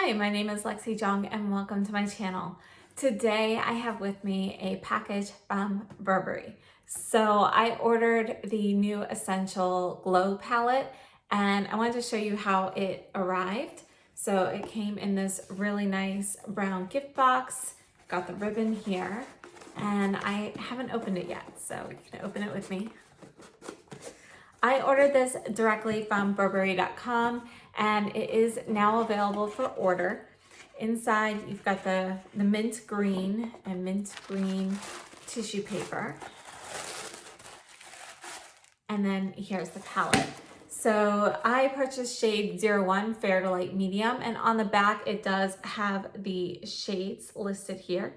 Hi, my name is Lexi Jong and welcome to my channel. Today I have with me a package from Burberry. So I ordered the new Essential Glow palette and I wanted to show you how it arrived. So it came in this really nice brown gift box. Got the ribbon here and I haven't opened it yet, so you can open it with me. I ordered this directly from Burberry.com and it is now available for order. Inside you've got the mint green and mint green tissue paper. And then here's the palette. So I purchased shade 01, fair to light medium, and on the back it does have the shades listed here.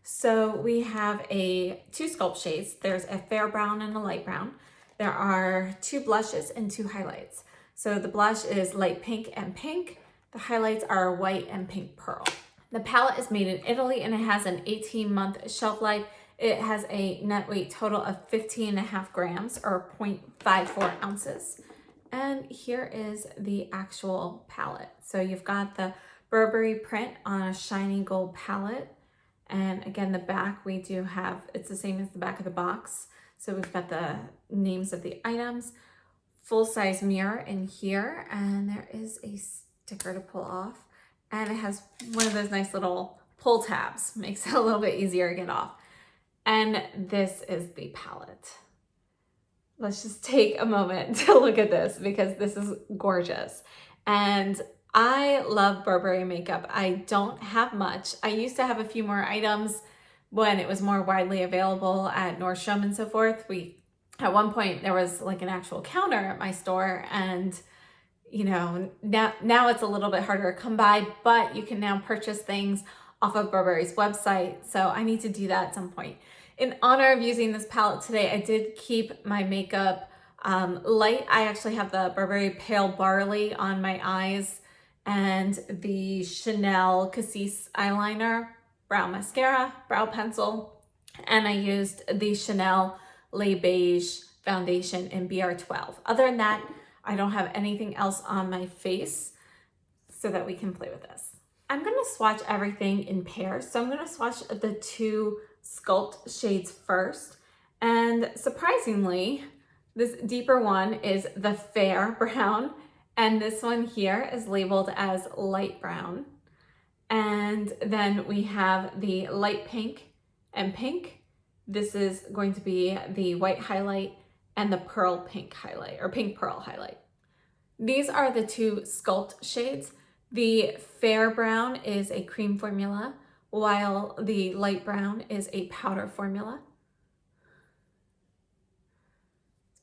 So we have two sculpt shades. There's a fair brown and a light brown. There are two blushes and two highlights. So the blush is light pink and pink. The highlights are white and pink pearl. The palette is made in Italy and it has an 18-month shelf life. It has a net weight total of 15.5 grams or 0.54 ounces. And here is the actual palette. So you've got the Burberry print on a shiny gold palette. And again, the back we do have, it's the same as the back of the box. So we've got the names of the items, full-size mirror in here, and there is a sticker to pull off. And it has one of those nice little pull tabs, makes it a little bit easier to get off. And this is the palette. Let's just take a moment to look at this because this is gorgeous. And I love Burberry makeup. I don't have much. I used to have a few more items when it was more widely available at Nordstrom and so forth. At one point there was like an actual counter at my store, and you know, now it's a little bit harder to come by, but you can now purchase things off of Burberry's website. So I need to do that at some point. In honor of using this palette today, I did keep my makeup light. I actually have the Burberry Pale Barley on my eyes and the Chanel Cassis eyeliner, brown mascara, brow pencil, and I used the Chanel Le Beige foundation in BR12. Other than that, I don't have anything else on my face so that we can play with this. I'm gonna swatch everything in pairs. So I'm gonna swatch the two sculpt shades first. And surprisingly, this deeper one is the fair brown, and this one here is labeled as light brown. And then we have the light pink and pink. This is going to be the white highlight and the pearl pink highlight, or pink pearl highlight. These are the two sculpt shades. The fair brown is a cream formula, while the light brown is a powder formula.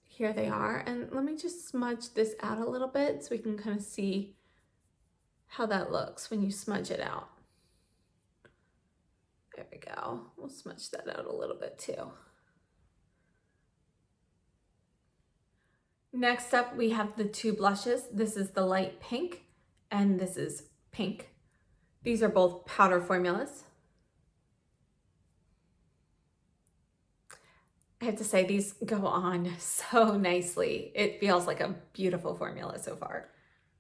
Here they are, and let me just smudge this out a little bit so we can kind of see how that looks when you smudge it out. There we go. We'll smudge that out a little bit too. Next up, we have the two blushes. This is the light pink and this is pink. These are both powder formulas. I have to say, these go on so nicely. It feels like a beautiful formula so far.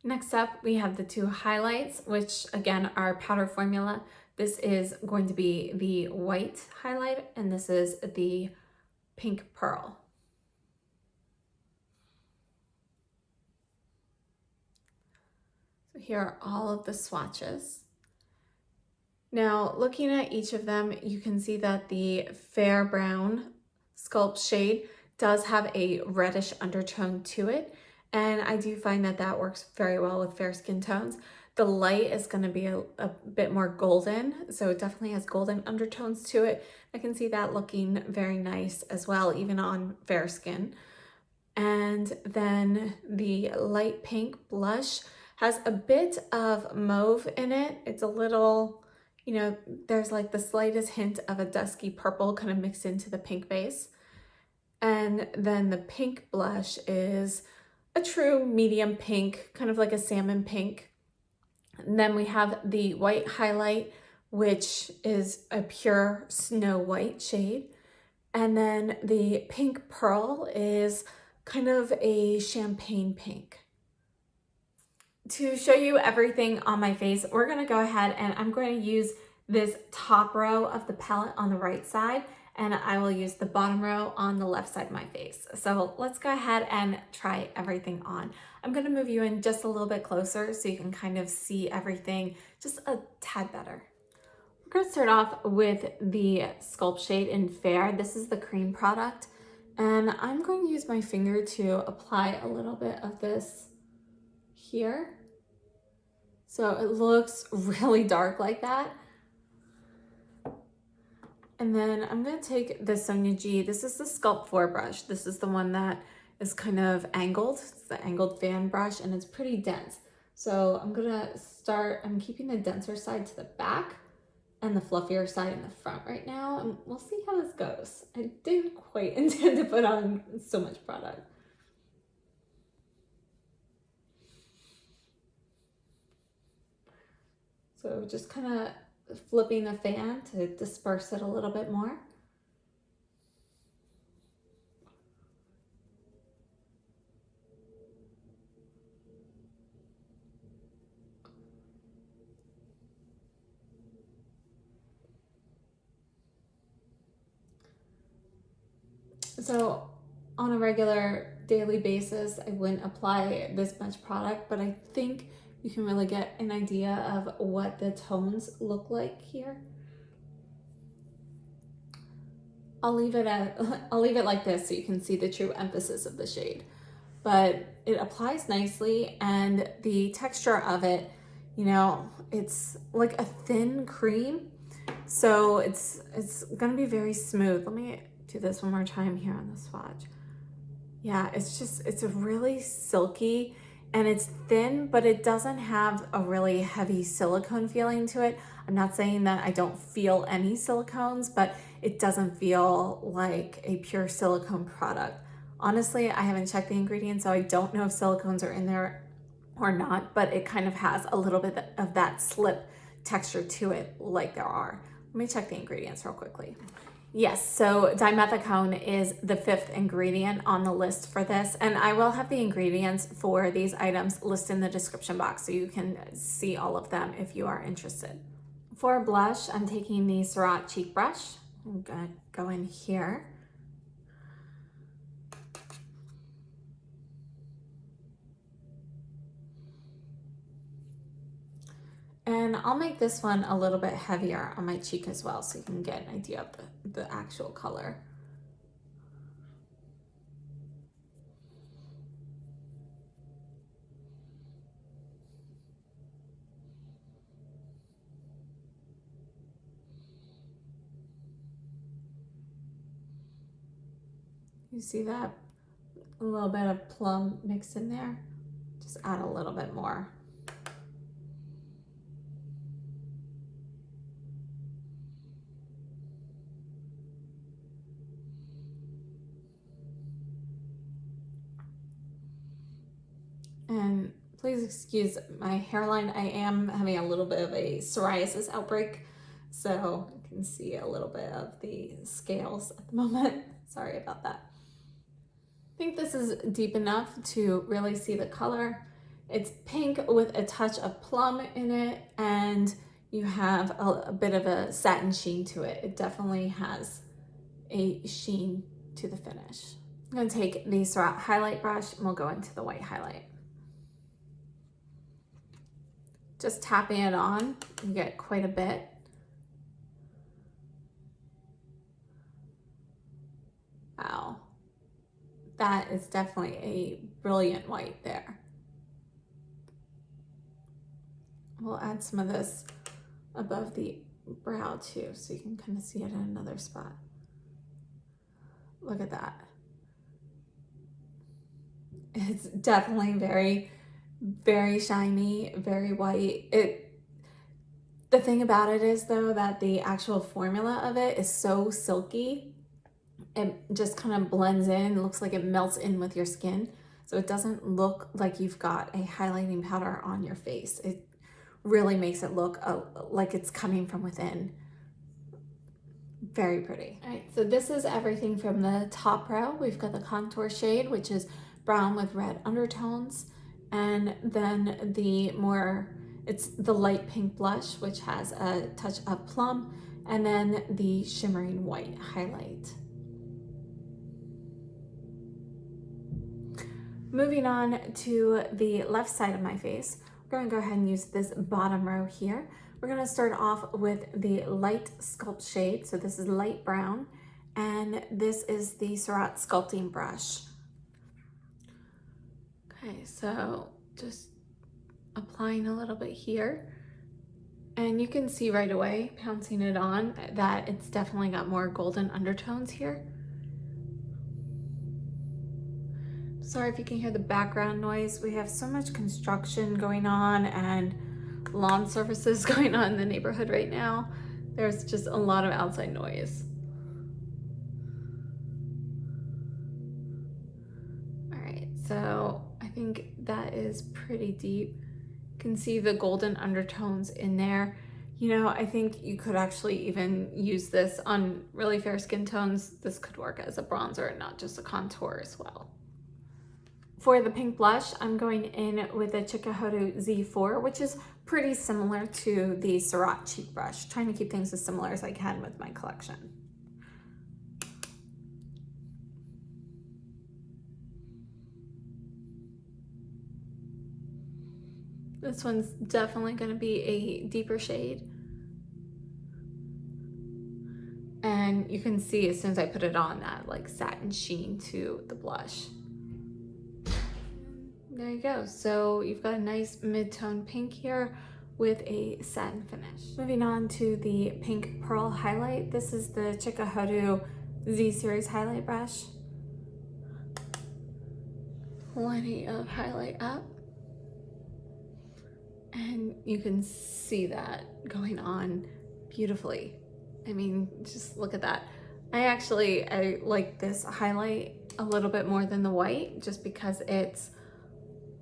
Next up, we have the two highlights, which again are powder formula. This is going to be the white highlight, and this is the pink pearl. So here are all of the swatches. Now, looking at each of them, you can see that the fair brown sculpt shade does have a reddish undertone to it. And I do find that that works very well with fair skin tones. The light is going to be a bit more golden, so it definitely has golden undertones to it. I can see that looking very nice as well, even on fair skin. And then the light pink blush has a bit of mauve in it. It's a little, you know, there's like the slightest hint of a dusky purple kind of mixed into the pink base. And then the pink blush is a true medium pink, kind of like a salmon pink. And then we have the white highlight, which is a pure snow white shade. And then the pink pearl is kind of a champagne pink. To show you everything on my face, we're gonna go ahead and I'm going to use this top row of the palette on the right side, and I will use the bottom row on the left side of my face. So let's go ahead and try everything on. I'm gonna move you in just a little bit closer so you can kind of see everything just a tad better. We're gonna start off with the Sculpt shade in Fair. This is the cream product, and I'm going to use my finger to apply a little bit of this here. So it looks really dark like that. And then I'm going to take the Sonia G. This is the Sculpt 4 brush. This is the one that is kind of angled. It's the angled fan brush, and it's pretty dense. So I'm going to start, I'm keeping the denser side to the back and the fluffier side in the front right now. And we'll see how this goes. I didn't quite intend to put on so much product. So just kind of flipping the fan to disperse it a little bit more. So on a regular daily basis, I wouldn't apply this much product, but I think you can really get an idea of what the tones look like here. I'll leave it like this so you can see the true emphasis of the shade. But it applies nicely, and the texture of it, you know, it's like a thin cream. So it's gonna be very smooth. Let me do this one more time here on the swatch. Yeah, it's a really silky, and it's thin, but it doesn't have a really heavy silicone feeling to it. I'm not saying that I don't feel any silicones, but it doesn't feel like a pure silicone product. Honestly, I haven't checked the ingredients, so I don't know if silicones are in there or not, but it kind of has a little bit of that slip texture to it, like there are. Let me check the ingredients real quickly. Yes, so dimethicone is the 5th ingredient on the list for this, and I will have the ingredients for these items listed in the description box so you can see all of them if you are interested. For blush, I'm taking the Cetearyl cheek brush. I'm gonna go in here. And I'll make this one a little bit heavier on my cheek as well so you can get an idea of the actual color. You see that? A little bit of plum mixed in there. Just add a little bit more. And please excuse my hairline. I am having a little bit of a psoriasis outbreak, so you can see a little bit of the scales at the moment. Sorry about that. I think this is deep enough to really see the color. It's pink with a touch of plum in it, and you have a bit of a satin sheen to it. It definitely has a sheen to the finish. I'm going to take the Stearoyl highlight brush and we'll go into the white highlight. Just tapping it on, you get quite a bit. Wow, that is definitely a brilliant white there. We'll add some of this above the brow too, so you can kind of see it in another spot. Look at that. It's definitely very, very shiny, very white. The thing about it is though that the actual formula of it is so silky. It just kind of blends in, looks like it melts in with your skin. So it doesn't look like you've got a highlighting powder on your face. It really makes it look like it's coming from within. Very pretty. All right, so this is everything from the top row. We've got the contour shade, which is brown with red undertones. And then it's the light pink blush, which has a touch of plum, and then the shimmering white highlight. Moving on to the left side of my face, we're going to go ahead and use this bottom row here. We're going to start off with the light sculpt shade. So this is light brown, and this is the Stearoyl sculpting brush. Okay, so just applying a little bit here, and you can see right away, pouncing it on, that it's definitely got more golden undertones here. Sorry if you can hear the background noise. We have so much construction going on and lawn services going on in the neighborhood right now. There's just a lot of outside noise. All right, so I think that is pretty deep. You can see the golden undertones in there. You know, I think you could actually even use this on really fair skin tones. This could work as a bronzer, not just a contour as well. For the pink blush, I'm going in with the Suqqu Z4, which is pretty similar to the Stearoyl cheek brush, trying to keep things as similar as I can with my collection. This one's definitely going to be a deeper shade. And you can see as soon as I put it on that like satin sheen to the blush. There you go. So you've got a nice mid-tone pink here with a satin finish. Moving on to the pink pearl highlight. This is the Suqqu Z series highlight brush. Plenty of highlight up. And you can see that going on beautifully. I mean, just look at that. I like this highlight a little bit more than the white, just because it's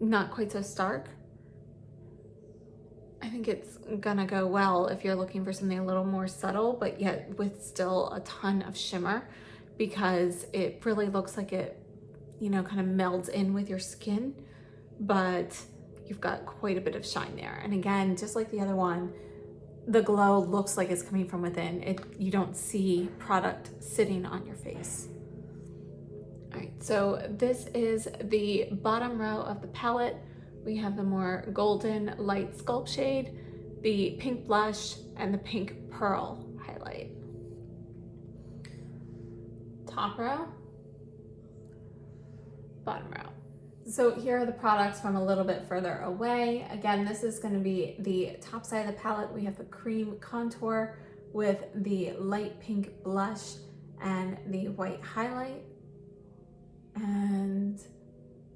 not quite so stark. I think it's gonna go well if you're looking for something a little more subtle, but yet with still a ton of shimmer, because it really looks like it, you know, kind of melds in with your skin, but you've got quite a bit of shine there. And again, just like the other one, the glow looks like it's coming from within. You don't see product sitting on your face. All right, so this is the bottom row of the palette. We have the more golden light sculpt shade, the pink blush, and the pink pearl highlight. Top row, bottom row. So here are the products from a little bit further away. Again, this is going to be the top side of the palette. We have the cream contour with the light pink blush and the white highlight. And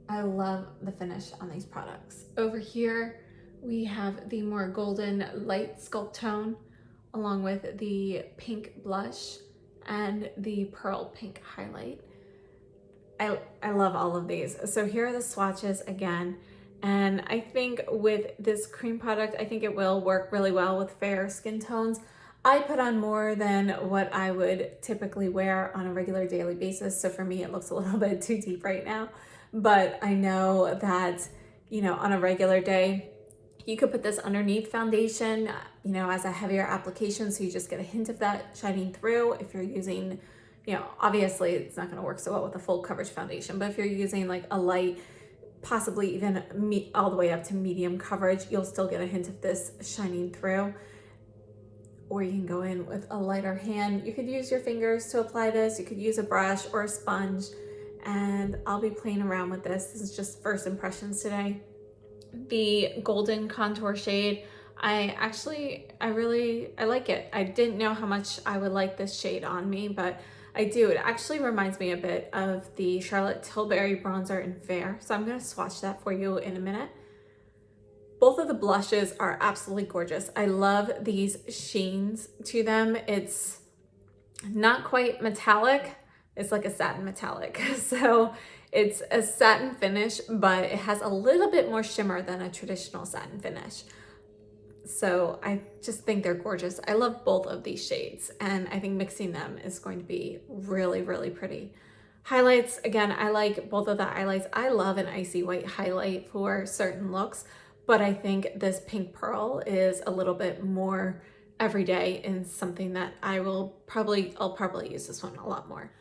I love the finish on these products. Over here, we have the more golden light sculpt tone, along with the pink blush and the pearl pink highlight. I love all of these. So here are the swatches again. And I think with this cream product, I think it will work really well with fair skin tones. I put on more than what I would typically wear on a regular daily basis. So for me, it looks a little bit too deep right now. But I know that, you know, on a regular day, you could put this underneath foundation, you know, as a heavier application. So you just get a hint of that shining through. If you're using, you know, obviously it's not going to work so well with a full coverage foundation. But if you're using like a light, possibly even all the way up to medium coverage, you'll still get a hint of this shining through. Or you can go in with a lighter hand. You could use your fingers to apply this. You could use a brush or a sponge, and I'll be playing around with this. This is just first impressions today. The golden contour shade, I like it. I didn't know how much I would like this shade on me, but I do. It actually reminds me a bit of the Charlotte Tilbury bronzer in Fair. So I'm gonna swatch that for you in a minute. Both of the blushes are absolutely gorgeous. I love these sheens to them. It's not quite metallic. It's like a satin metallic. So it's a satin finish, but it has a little bit more shimmer than a traditional satin finish. So I just think they're gorgeous. I love both of these shades, and I think mixing them is going to be really, really pretty. Highlights, again, I like both of the highlights. I love an icy white highlight for certain looks, but I think this pink pearl is a little bit more everyday and something that I'll probably use this one a lot more.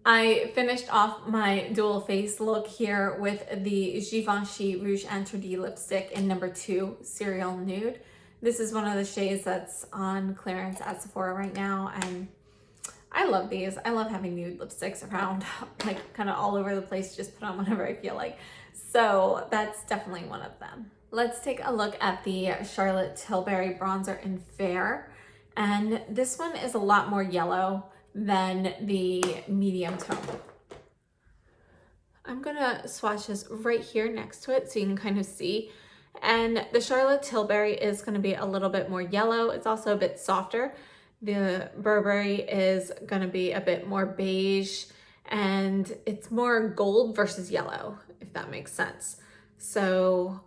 I finished off my dual face look here with the Givenchy Rouge Interdit lipstick in number 2, Cereal Nude. This is one of the shades that's on clearance at Sephora right now, and I love these. I love having nude lipsticks around, like kind of all over the place, just put on whenever I feel like. So that's definitely one of them. Let's take a look at the Charlotte Tilbury bronzer in Fair. And this one is a lot more yellow than the medium tone. I'm gonna swatch this right here next to it so you can kind of see. And the Charlotte Tilbury is gonna be a little bit more yellow. It's also a bit softer. The Burberry is gonna be a bit more beige, and it's more gold versus yellow, if that makes sense. So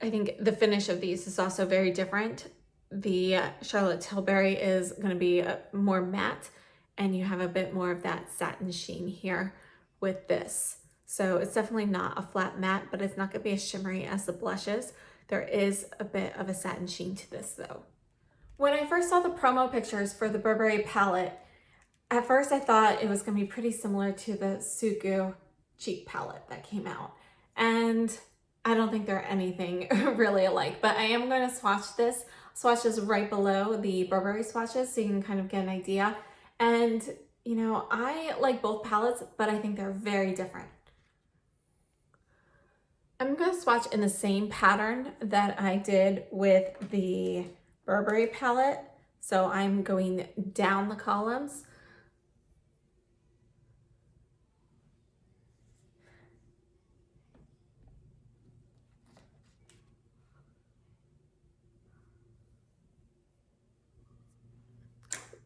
I think the finish of these is also very different. The Charlotte Tilbury is gonna be more matte, and you have a bit more of that satin sheen here with this. So it's definitely not a flat matte, but it's not gonna be as shimmery as the blushes. There is a bit of a satin sheen to this though. When I first saw the promo pictures for the Burberry palette, at first I thought it was gonna be pretty similar to the Suqqu cheek palette that came out. And I don't think they're anything really alike, but I am gonna swatch this. Swatch is right below the Burberry swatches so you can kind of get an idea. And you know, I like both palettes, but I think they're very different. I'm gonna swatch in the same pattern that I did with the Burberry palette. So I'm going down the columns.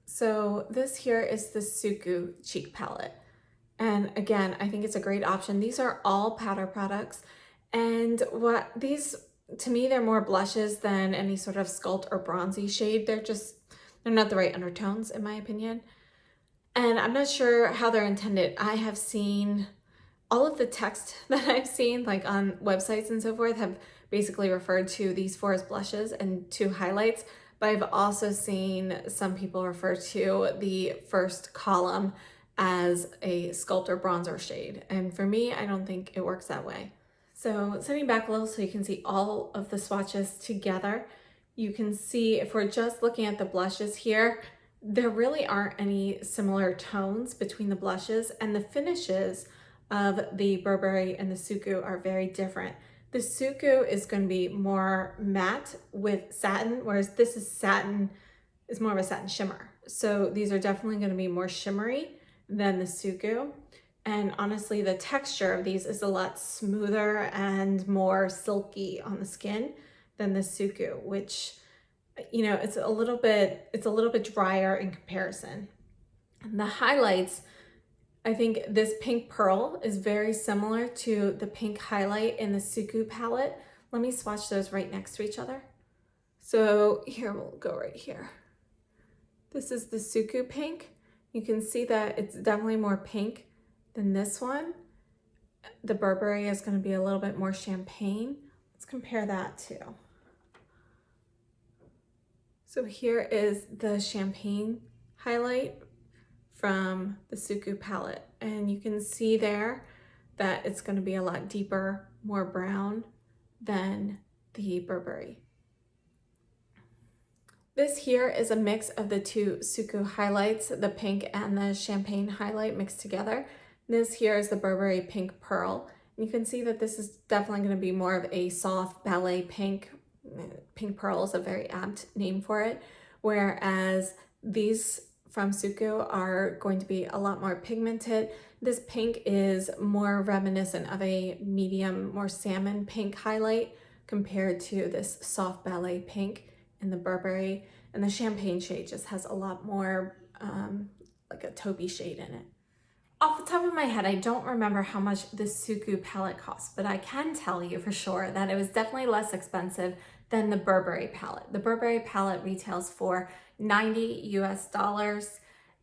So this here is the Suqqu cheek palette. And again, I think it's a great option. These are all powder products. And to me, they're more blushes than any sort of sculpt or bronzy shade. They're not the right undertones in my opinion. And I'm not sure how they're intended. I have seen all of the text that I've seen like on websites and so forth have basically referred to these 4 as blushes and 2 highlights. But I've also seen some people refer to the first column as a sculpt or bronzer shade. And for me, I don't think it works that way. So sitting back a little so you can see all of the swatches together, you can see if we're just looking at the blushes here, there really aren't any similar tones between the blushes, and the finishes of the Burberry and the Suqqu are very different. The Suqqu is going to be more matte with satin, whereas this is more of a satin shimmer. So these are definitely going to be more shimmery than the Suqqu. And honestly, the texture of these is a lot smoother and more silky on the skin than the Suqqu, which, you know, it's a little bit drier in comparison. And the highlights, I think this pink pearl is very similar to the pink highlight in the Suqqu palette. Let me swatch those right next to each other. So here, we'll go right here. This is the Suqqu pink. You can see that it's definitely more pink than this one. The Burberry is going to be a little bit more champagne. Let's compare that too. So here is the champagne highlight from the Suqqu palette, and you can see there that it's going to be a lot deeper, more brown than the Burberry. This here is a mix of the 2 Suqqu highlights, the pink and the champagne highlight mixed together. This here is the Burberry Pink Pearl. And you can see that this is definitely going to be more of a soft ballet pink. Pink Pearl is a very apt name for it, whereas these from Suqqu are going to be a lot more pigmented. This pink is more reminiscent of a medium, more salmon pink highlight compared to this soft ballet pink in the Burberry. And the champagne shade just has a lot more like a taupey shade in it. Off the top of my head, I don't remember how much the Suqqu palette cost, but I can tell you for sure that it was definitely less expensive than the Burberry palette. The Burberry palette retails for $90 US,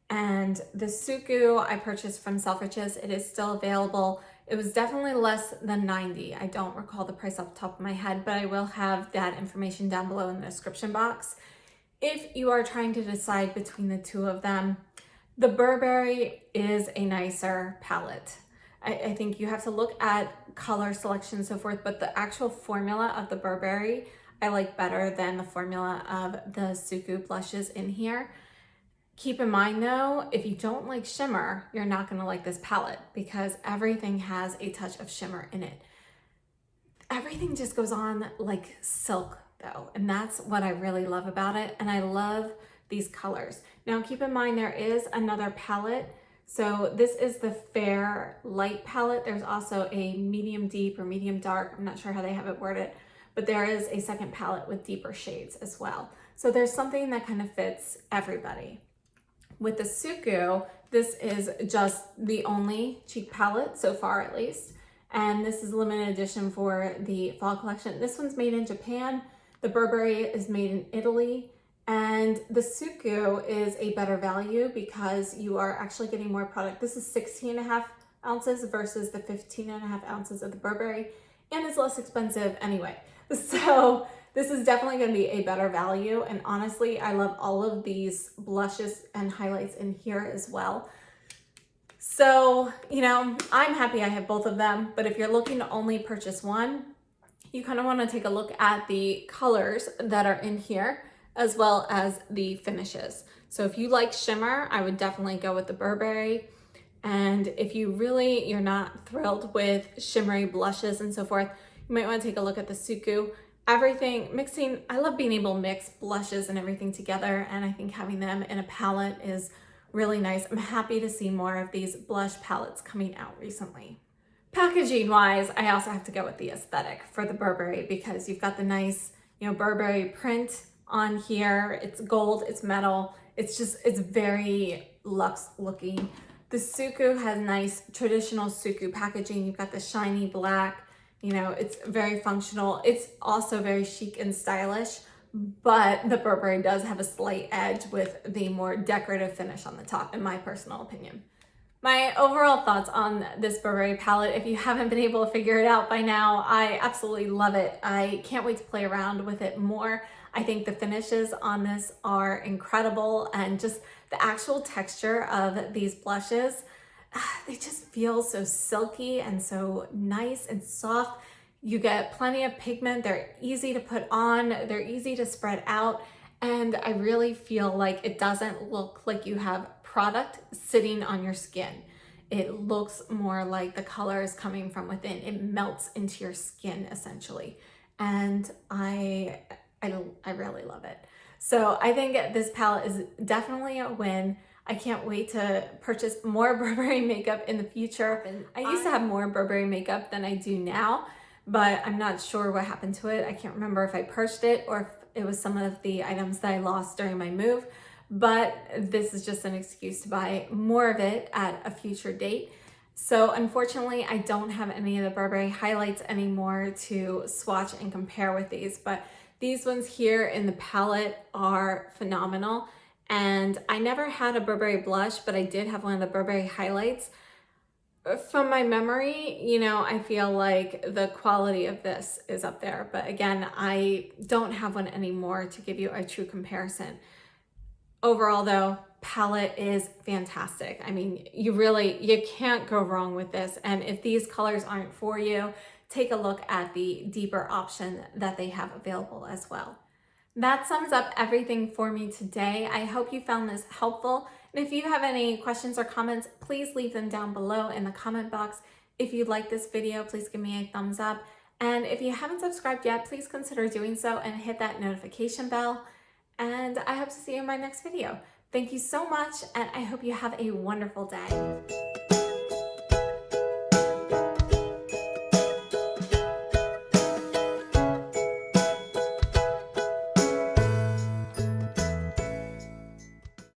And the Suqqu I purchased from Selfridges. It is still available. It was definitely less than $90. I don't recall the price off the top of my head, but I will have that information down below in the description box. If you are trying to decide between the two of them, the Burberry is a nicer palette. I think you have to look at color selection and so forth, but the actual formula of the Burberry I like better than the formula of the Suqqu blushes in here. Keep in mind though, if you don't like shimmer, you're not gonna like this palette because everything has a touch of shimmer in it. Everything just goes on like silk though, and that's what I really love about it, and I love these colors. Now keep in mind there is another palette. So this is the Fair Light palette. There's also a medium deep or medium dark. I'm not sure how they have it worded, but there is a second palette with deeper shades as well. So there's something that kind of fits everybody. With the Suqqu, this is just the only cheek palette so far at least. And this is limited edition for the fall collection. This one's made in Japan. The Burberry is made in Italy. And the Suqqu is a better value because you are actually getting more product. This is 16.5 ounces versus the 15.5 ounces of the Burberry, and it's less expensive anyway. So this is definitely going to be a better value. And honestly, I love all of these blushes and highlights in here as well. So, you know, I'm happy I have both of them, but if you're looking to only purchase one, you kind of want to take a look at the colors that are in here, as well as the finishes. So if you like shimmer, I would definitely go with the Burberry. And if you're not thrilled with shimmery blushes and so forth, you might want to take a look at the Suqqu. Everything mixing, I love being able to mix blushes and everything together, and I think having them in a palette is really nice. I'm happy to see more of these blush palettes coming out recently. Packaging wise, I also have to go with the aesthetic for the Burberry because you've got the nice, you know, Burberry print on here. It's gold, it's metal. It's very luxe looking. The Suqqu has nice traditional Suqqu packaging. You've got the shiny black, you know, it's very functional. It's also very chic and stylish, but the Burberry does have a slight edge with the more decorative finish on the top, in my personal opinion. My overall thoughts on this Burberry palette, if you haven't been able to figure it out by now, I absolutely love it. I can't wait to play around with it more. I think the finishes on this are incredible, and just the actual texture of these blushes, they just feel so silky and so nice and soft. You get plenty of pigment. They're easy to put on. They're easy to spread out. And I really feel like it doesn't look like you have product sitting on your skin. It looks more like the color is coming from within. It melts into your skin essentially. And I really love it. So I think this palette is definitely a win. I can't wait to purchase more Burberry makeup in the future. And I used to have more Burberry makeup than I do now, but I'm not sure what happened to it. I can't remember if I purchased it or if it was some of the items that I lost during my move, but this is just an excuse to buy more of it at a future date. So unfortunately, I don't have any of the Burberry highlights anymore to swatch and compare with these, but these ones here in the palette are phenomenal. And I never had a Burberry blush, but I did have one of the Burberry highlights. From my memory, you know, I feel like the quality of this is up there. But again, I don't have one anymore to give you a true comparison. Overall though, palette is fantastic. I mean, you can't go wrong with this. And if these colors aren't for you, take a look at the deeper option that they have available as well. That sums up everything for me today. I hope you found this helpful. And if you have any questions or comments, please leave them down below in the comment box. If you like this video, please give me a thumbs up. And if you haven't subscribed yet, please consider doing so and hit that notification bell. And I hope to see you in my next video. Thank you so much, and I hope you have a wonderful day.